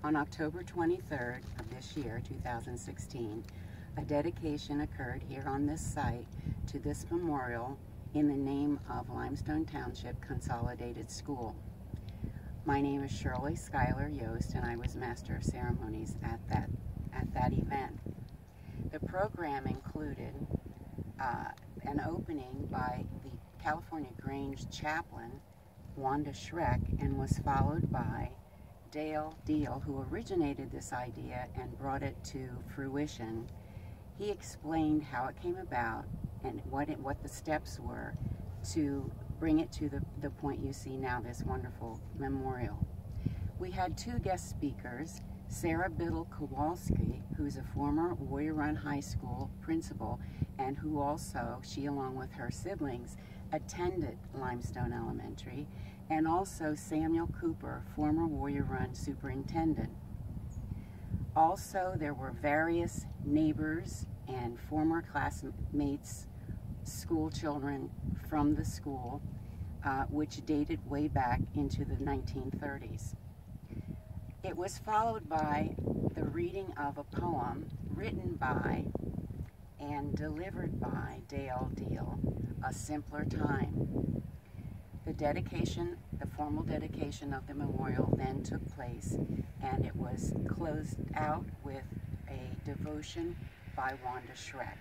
On October 23rd of this year, 2016, a dedication occurred here on this site to this memorial in the name of Limestone Township Consolidated School. My name is Shirley Schuyler Yost, and I was Master of Ceremonies at that event. The program included an opening by the California Grange chaplain, Wanda Schreck, and was followed by Dale Deal, who originated this idea and brought it to fruition. He explained how it came about and what the steps were to bring it to the point you see now, this wonderful memorial. We had two guest speakers, Sarah Biddle Kowalski, who's a former Warrior Run High School principal and who also, she along with her siblings, attended Limestone Elementary, and also Samuel Cooper, former Warrior Run superintendent. Also, there were various neighbors and former classmates, school children from the school, which dated way back into the 1930s. It was followed by the reading of a poem written by and delivered by Dale Deal, A Simpler Time. The formal dedication of the memorial then took place, and it was closed out with a devotion by Wanda Schreck.